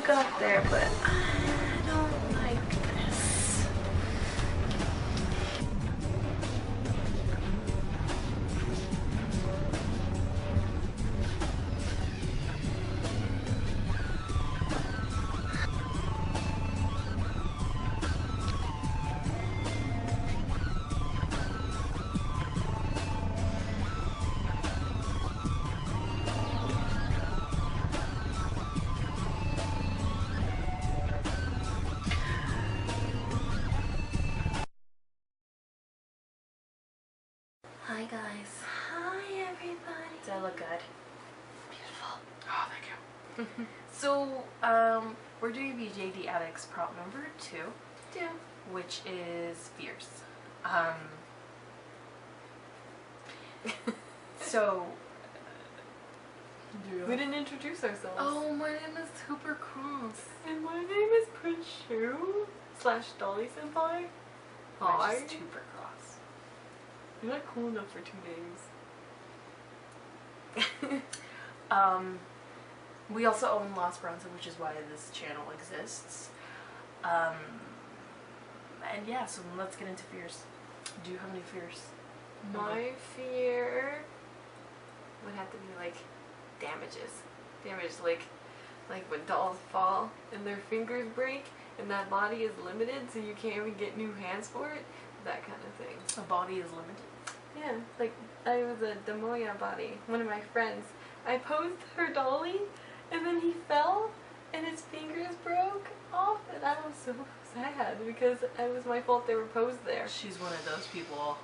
got there, but I don't like this. Hi guys. Hi everybody. Does I look good? Beautiful. Oh, thank you. So, we're doing BJD Addicts prop number 2. Yeah. Which is fierce. So, We didn't introduce ourselves. oh, my name is Hooper Cross. And my name is Prince Shu / Dolly Senpai. Hi. Just Hooper Cross. You're not cool enough for 2 names. We also own Esperanza, which is why this channel exists. And yeah, so let's get into fears. Do you have any fears? My fear would have to be like damages. Damage like when dolls fall and their fingers break and that body is limited so you can't even get new hands for it. That kind of thing. A body is limited. Yeah, like I was a Demoya body, one of my friends. I posed her dolly and then he fell and his fingers broke off and I was so sad because it was my fault they were posed there. She's one of those people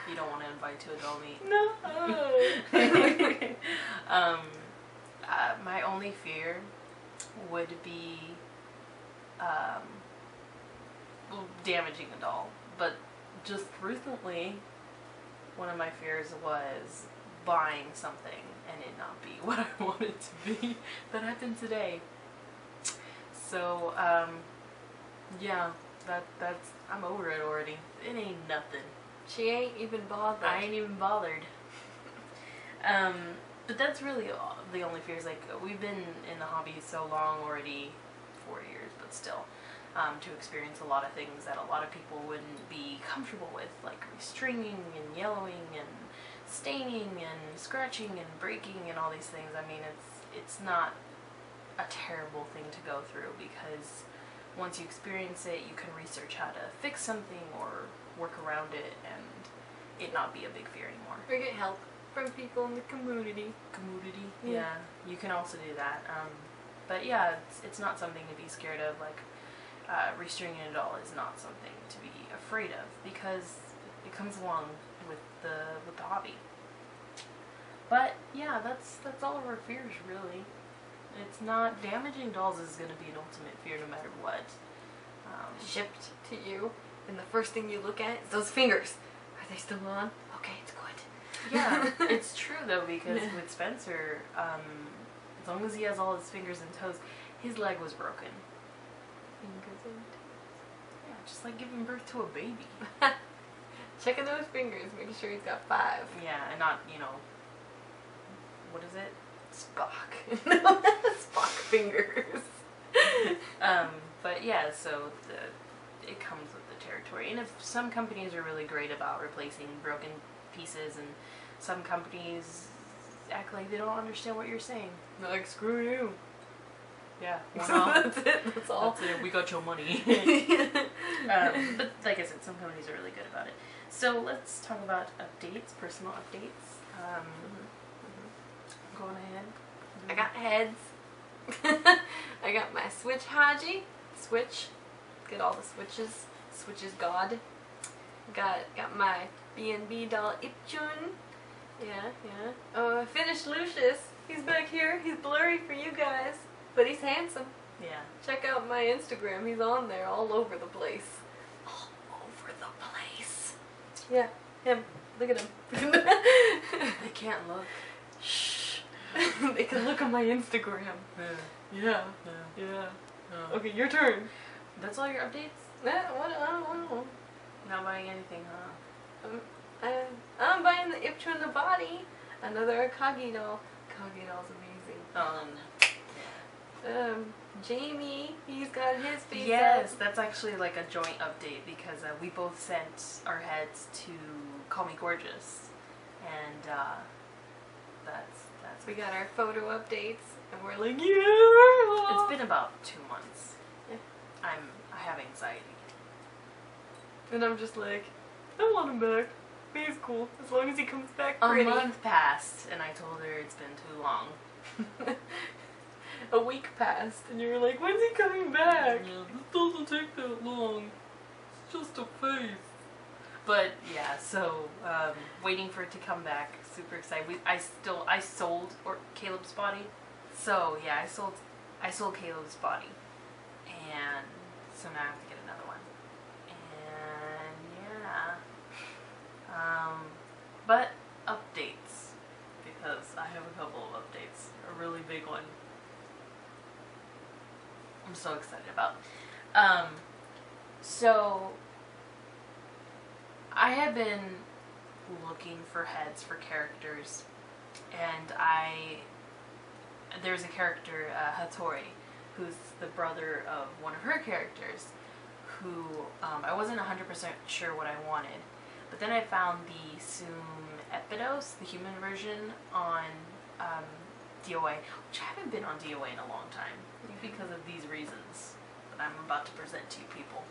you don't want to invite to a doll meet. No. My only fear would be damaging a doll. But just recently, one of my fears was buying something and it not be what I want it to be. That happened today. So, yeah, that's I'm over it already. It ain't nothing. She ain't even bothered. I ain't even bothered. But that's really the only fears. Like, we've been in the hobby so long already, 4 years, but still, to experience a lot of things that a lot of people wouldn't be comfortable with, like restringing and yellowing and staining and scratching and breaking and all these things. I mean, it's not a terrible thing to go through because once you experience it, you can research how to fix something or work around it and it not be a big fear anymore. Or get help from people in the community. Yeah, you can also do that. But yeah, it's not something to be scared of. Like, restringing a doll is not something to be afraid of because it comes along with the hobby. But yeah, that's all of our fears really. It's not damaging dolls is going to be an ultimate fear no matter what. Shipped to you, and the first thing you look at is those fingers. Are they still on? Okay, it's good. Yeah, it's true though because with Spencer, as long as he has all his fingers and toes, his leg was broken. Fingers and toes. Yeah, just like giving birth to a baby. Checking those fingers, making sure he's got 5. Yeah, and not, what is it? Spock. Spock fingers. But yeah, so it comes with the territory. And if some companies are really great about replacing broken pieces, and some companies act like they don't understand what you're saying. They're like, screw you. Yeah, That's it. That's all. That's it. We got your money. But like I said, some companies are really good about it. So let's talk about updates, personal updates. Going ahead. I got heads. I got my Switch Haji. Switch. Get all the switches. Switch is God. Got my B&B doll Ipchun. Yeah. I finished Lucius. He's back here. He's blurry for you guys, but he's handsome. Yeah. Check out my Instagram. He's on there all over the place. All over the place. Yeah, him. Look at him. They can't look. Shh. They can look on my Instagram. Yeah. Okay, your turn. That's all your updates? What? I don't know. Not buying anything, huh? I'm buying the Ipchun the body. Another Akagi doll. Akagi doll's amazing. Jamie, he's got his face Yes, up. that's actually like a joint update because we both sent our heads to Call Me Gorgeous, and that's. We got our photo updates, and we're like, yeah. It's been about 2 months. Yeah. I have anxiety. And I'm just like, I want him back. He's cool as long as he comes back A pretty. month passed, and I told her it's been too long. A week passed, and you were like, when's he coming back? Yeah, this doesn't take that long. It's just a face. But yeah, so waiting for it to come back. Super excited. I sold Caleb's body. So yeah, I sold Caleb's body, and so now I have to get another one. And yeah, but updates, because I have a couple of updates. A really big one. I'm so excited about. So I have been looking for heads for characters, and there's a character, Hattori, who's the brother of one of her characters, who I wasn't 100% sure what I wanted, but then I found the Sum Epidos, the human version, on DOA, which I haven't been on DOA in a long time, because of these reasons that I'm about to present to you people.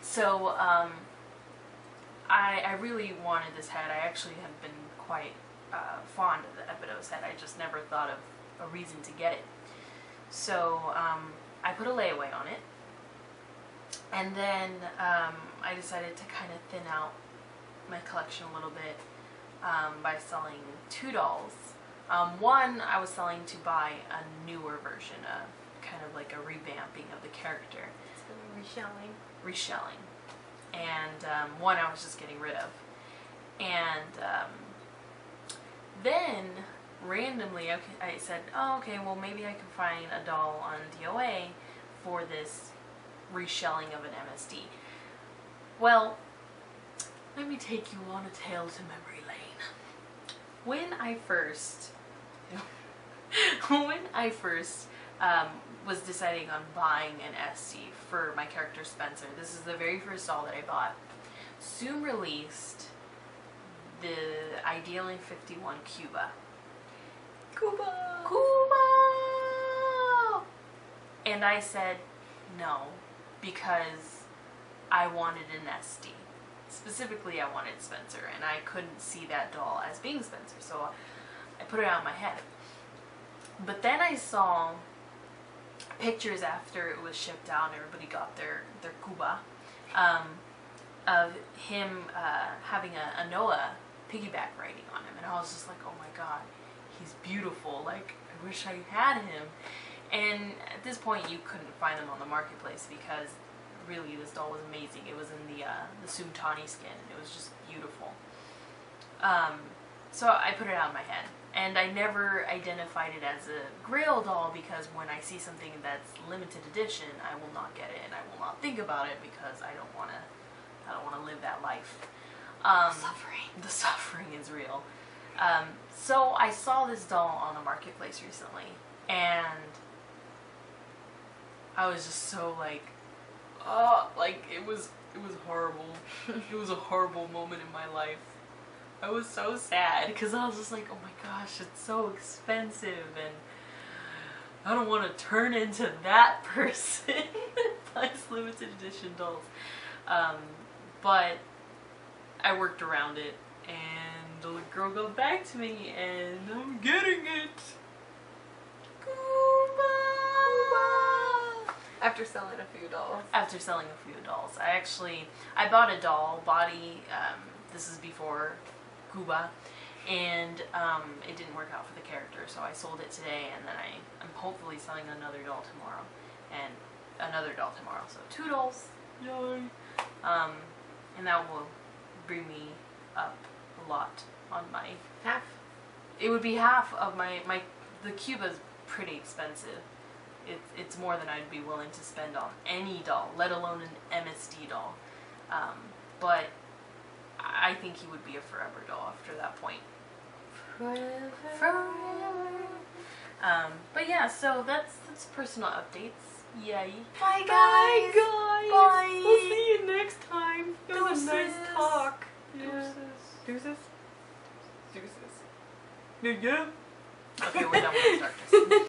So I really wanted this head. I actually have been quite fond of the Epidos head. I just never thought of a reason to get it. So I put a layaway on it, and then I decided to kind of thin out my collection a little bit by selling 2 dolls. One I was selling to buy a newer version, kind of like a revamping of the character. So reshelling. Reshelling. And one I was just getting rid of. And then randomly I said, oh, okay, well maybe I can find a doll on DOA for this reshelling of an MSD. Well, let me take you on a tale to memory lane. When I first was deciding on buying an SD for my character Spencer, this is the very first doll that I bought. Sum released the Idealing 51 Cuba. Cuba! And I said no, because I wanted an SD. Specifically, I wanted Spencer, and I couldn't see that doll as being Spencer, so I put it out of my head. But then I saw pictures after it was shipped out and everybody got their Cuba, of him having a Noah piggyback riding on him, and I was just like, oh my god, he's beautiful, like, I wish I had him. And at this point you couldn't find them on the marketplace, because really this doll was amazing. It was in the Sum Tawny skin, and it was just beautiful. So I put it out of my head, and I never identified it as a Grail doll, because when I see something that's limited edition, I will not get it, and I will not think about it, because I don't want to live that life. The suffering is real. So I saw this doll on the marketplace recently, and I was just so like it was horrible. It was a horrible moment in my life. I was so sad, because I was just like, oh my gosh, it's so expensive, and I don't want to turn into that person that buys limited edition dolls. But I worked around it, and the girl got back to me, and I'm getting it. Cuba! After selling a few dolls. After selling a few dolls. I bought a doll body, this is before Cuba, and it didn't work out for the character, so I sold it today, and then I'm hopefully selling another doll tomorrow, and another doll tomorrow, so 2 dolls, yay! And that will bring me up a lot on my Half. It would be half of the Cuba's pretty expensive. It's more than I'd be willing to spend on any doll, let alone an MSD doll. But I think he would be a forever doll after that point. Forever. Forever. But yeah, so that's personal updates. Yay. Bye guys. Bye guys. Bye. We'll see you next time. It was a nice Deuces. talk. Deuces. Deuces. Deuces. Yeah. Okay, we're done with the darkness.